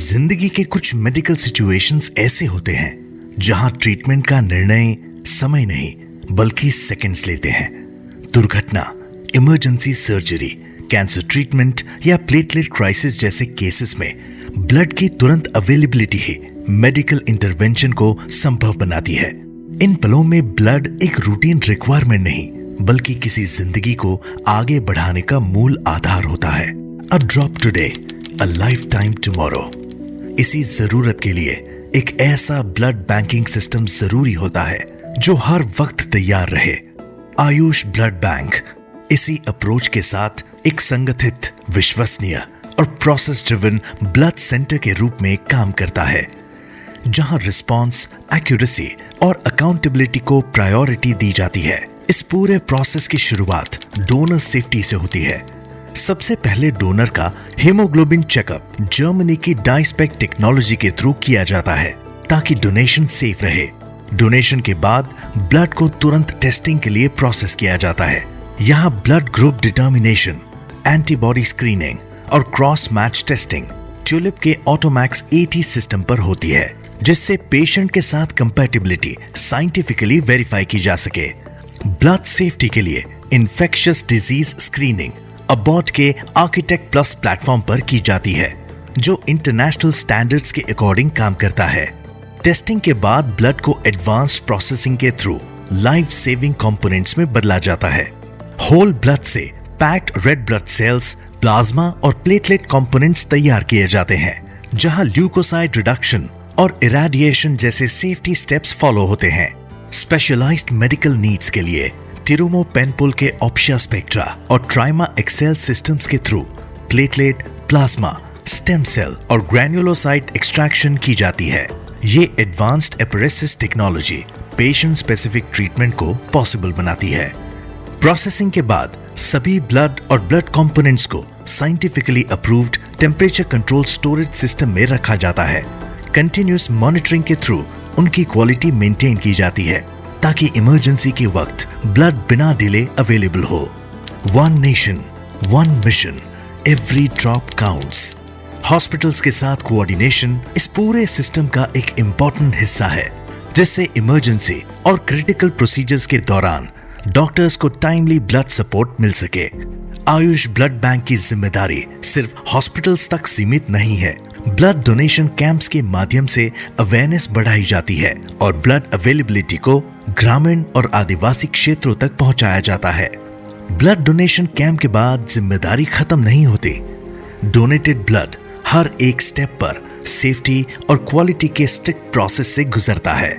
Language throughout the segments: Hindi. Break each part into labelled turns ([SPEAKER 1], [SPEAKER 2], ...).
[SPEAKER 1] जिंदगी के कुछ मेडिकल सिचुएशंस ऐसे होते हैं जहां ट्रीटमेंट का निर्णय समय नहीं बल्कि सेकंड्स लेते हैं। दुर्घटना, इमरजेंसी सर्जरी, कैंसर ट्रीटमेंट या प्लेटलेट क्राइसिस जैसे केसेस में ब्लड की तुरंत अवेलेबिलिटी ही मेडिकल इंटरवेंशन को संभव बनाती है। इन पलों में ब्लड एक रूटीन रिक्वायरमेंट नहीं बल्कि किसी जिंदगी को आगे बढ़ाने का मूल आधार होता है। A drop today, a life time tomorrow. इसी जरूरत के लिए एक ऐसा ब्लड बैंकिंग सिस्टम जरूरी होता है जो हर वक्त तैयार रहे। आयुष ब्लड बैंक इसी अप्रोच के साथ एक संगठित, विश्वसनीय और प्रोसेस ड्रिवन ब्लड सेंटर के रूप में काम करता है, जहां रिस्पांस, एक्यूरेसी और अकाउंटेबिलिटी को प्रायोरिटी दी जाती है। इस पूरे प्रोसेस की शुरुआत डोनर सेफ्टी से होती है। सबसे पहले डोनर का हीमोग्लोबिन चेकअप जर्मनी की डाइस्पेक टेक्नोलॉजी के थ्रू किया जाता है ताकि डोनेशन सेफ रहे। डोनेशन के बाद ब्लड को तुरंत टेस्टिंग के लिए प्रोसेस किया जाता है। यहाँ blood group determination, antibody screening और क्रॉस मैच टेस्टिंग ट्यूलिप के ऑटोमैक्स AT सिस्टम पर होती है, जिससे पेशेंट के साथ कंपैटिबिलिटी साइंटिफिकली वेरीफाई की जा सके। ब्लड सेफ्टी के लिए इन्फेक्शियस डिजीज स्क्रीनिंग अबॉट के आर्किटेक्ट प्लस प्लेटफॉर्म पर की जाती है, जो इंटरनेशनल स्टैंडर्ड्स के अकॉर्डिंग काम करता है। टेस्टिंग के बाद ब्लड को एडवांस्ड प्रोसेसिंग के थ्रू लाइफ सेविंग कंपोनेंट्स में बदला जाता है। होल ब्लड से packed red blood cells, plasma और प्लेटलेट कंपोनेंट्स तैयार किए जाते हैं, जहां ल्यूकोसाइड रिडक्शन और इरेडिएशन जैसे सेफ्टी स्टेप्स फॉलो होते हैं। स्पेशलाइज्ड मेडिकल नीड्स के लिए टिरुमो पेनपुल के ऑप्शिया स्पेक्ट्रा और ट्राइमा एक्सेल सिस्टम्स के through platelet, plasma, stem cell और ग्रैन्युलोसाइट एक्सट्रैक्शन की जाती है। ये advanced apheresis technology patient specific treatment को पॉसिबल बनाती है। प्रोसेसिंग के बाद सभी ब्लड और ब्लड कंपोनेंट्स को scientifically approved temperature control storage system में रखा जाता है। कंटिन्यूअस मॉनिटरिंग के थ्रू उनकी क्वालिटी मेंटेन की जाती है ताकि इमरजेंसी के वक्त ब्लड बिना डिले अवेलेबल हो। One nation, one mission, every drop counts. Hospitals के साथ कोऑर्डिनेशन इस पूरे सिस्टम का एक इंपॉर्टेंट हिस्सा है, जिससे इमरजेंसी और क्रिटिकल प्रोसीजर्स के दौरान डॉक्टर्स को टाइमली ब्लड सपोर्ट मिल सके। आयुष ब्लड बैंक की जिम्मेदारी सिर्फ हॉस्पिटल्स तक सीमित नहीं है। ब्लड डोनेशन कैंप्स के माध्यम से अवेयरनेस बढ़ाई जाती है और ब्लड अवेलेबिलिटी को ग्रामीण और आदिवासी क्षेत्रों तक पहुंचाया जाता है। ब्लड डोनेशन कैंप के बाद जिम्मेदारी खत्म नहीं होती। डोनेटेड ब्लड हर एक स्टेप पर सेफ्टी और क्वालिटी के स्ट्रिक्ट प्रोसेस से गुजरता है।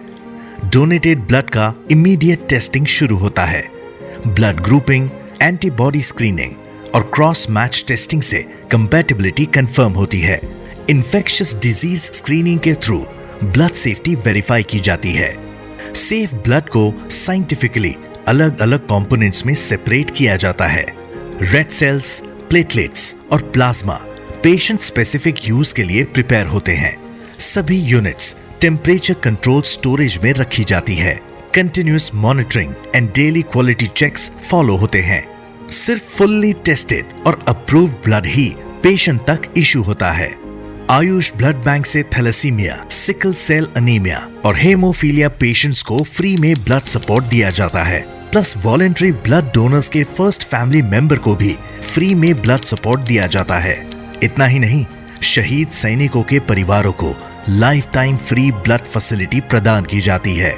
[SPEAKER 1] डोनेटेड ब्लड का इमीडिएट टेस्टिंग शुरू होता है। ब्लड ग्रुपिंग, एंटीबॉडी स्क्रीनिंग और क्रॉस मैच टेस्टिंग से कंपैटिबिलिटी कंफर्म होती है। इन्फेक्शियस डिजीज स्क्रीनिंग के थ्रू ब्लड सेफ्टी वेरीफाई की जाती है। सेफ ब्लड को साइंटिफिकली अलग अलग कंपोनेंट्स में सेपरेट किया जाता है। रेड सेल्स, प्लेटलेट्स और प्लाज्मा पेशेंट स्पेसिफिक यूज के लिए प्रिपेयर होते हैं। सभी यूनिट्स टेम्परेचर कंट्रोल स्टोरेज में रखी जाती है। Continuous monitoring and daily quality checks follow होते हैं। सिर्फ फुल्ली टेस्टेड और अप्रूव्ड ब्लड ही पेशेंट तक इशू होता है। आयुष ब्लड बैंक से थैलेसीमिया, सिकल सेल अनीमिया और हेमोफीलिया पेशेंट्स को फ्री में ब्लड सपोर्ट दिया जाता है। प्लस वॉलंटरी ब्लड डोनर्स के फर्स्ट फैमिली मेंबर को भी फ्री में ब्लड सपोर्ट दिया जाता है। इतना ही नहीं, शहीद सैनिकों के परिवारों को life time free blood facility प्रदान की जाती है।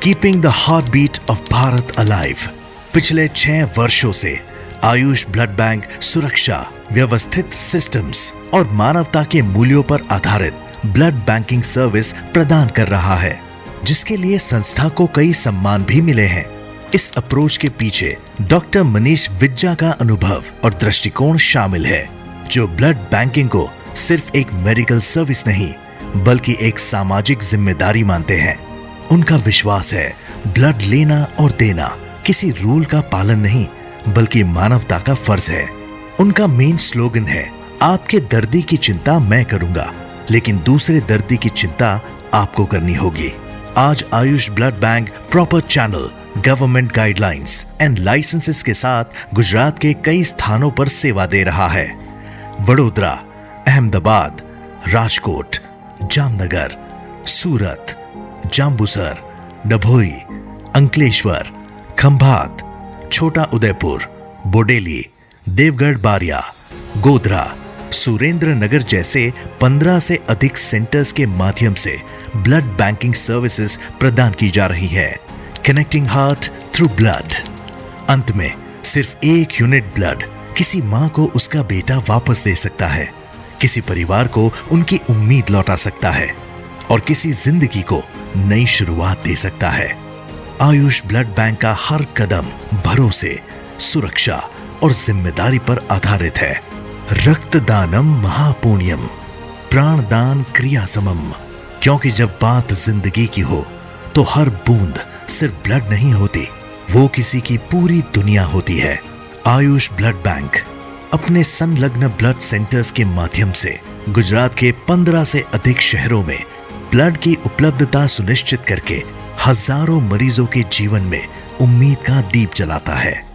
[SPEAKER 1] Keeping the heart beat of Bharat alive. पिछले 6 वर्षों से आयुष ब्लड बैंक सुरक्षा, व्यवस्थित सिस्टम्स और मानवता के मूल्यों पर आधारित ब्लड बैंकिंग सर्विस प्रदान कर रहा है, जिसके लिए संस्था को कई सम्मान भी मिले हैं। इस अप्रोच के पीछे डॉक्टर मनीष विज्जा का अनुभव और दृष्टिकोण शामिल है, जो ब्लड बैंकिंग को सिर्फ एक मेडिकल सर्विस नहीं बल्कि एक सामाजिक जिम्मेदारी मानते हैं। उनका विश्वास है ब्लड लेना और देना किसी रूल का पालन नहीं बल्कि मानवता का फर्ज है। उनका मेन स्लोगन है, आपके दर्दी की चिंता मैं करूंगा, लेकिन दूसरे दर्दी की चिंता आपको करनी होगी। आज Ayush blood bank proper channel, government guidelines and licences के साथ गुजरात के कई स्थानों पर सेवा दे रहा है। वडोदरा, अहमदाबाद, राजकोट, जामनगर, सूरत, जांबुसर, डभोई, अंकलेश्वर, खंभात, छोटा उदयपुर, बोडेली, देवगढ़ बारिया, गोधरा, सुरेंद्र नगर जैसे 15 से अधिक सेंटर्स के माध्यम से ब्लड बैंकिंग सर्विसेज प्रदान की जा रही है। Connecting heart through blood. अंत में सिर्फ एक यूनिट ब्लड किसी मां को उसका बेटा वापस दे सकता है, किसी परिवार को उनकी उम्मीद लौटा सकता है और किसी जिंदगी को नई शुरुआत दे सकता है। आयुष ब्लड बैंक का हर कदम भरोसे, सुरक्षा और जिम्मेदारी पर आधारित है। रक्तदानम महापुण्यम, प्राणदान क्रिया समम। क्योंकि जब बात जिंदगी की हो तो हर बूंद सिर्फ ब्लड नहीं होती, वो किसी की पूरी दुनिया होती है। आयुष ब्लड बैंक अपने संलग्न ब्लड सेंटर्स के माध्यम से गुजरात के 15 से अधिक शहरों में ब्लड की उपलब्धता सुनिश्चित करके हजारों मरीजों के जीवन में उम्मीद का दीप जलाता है।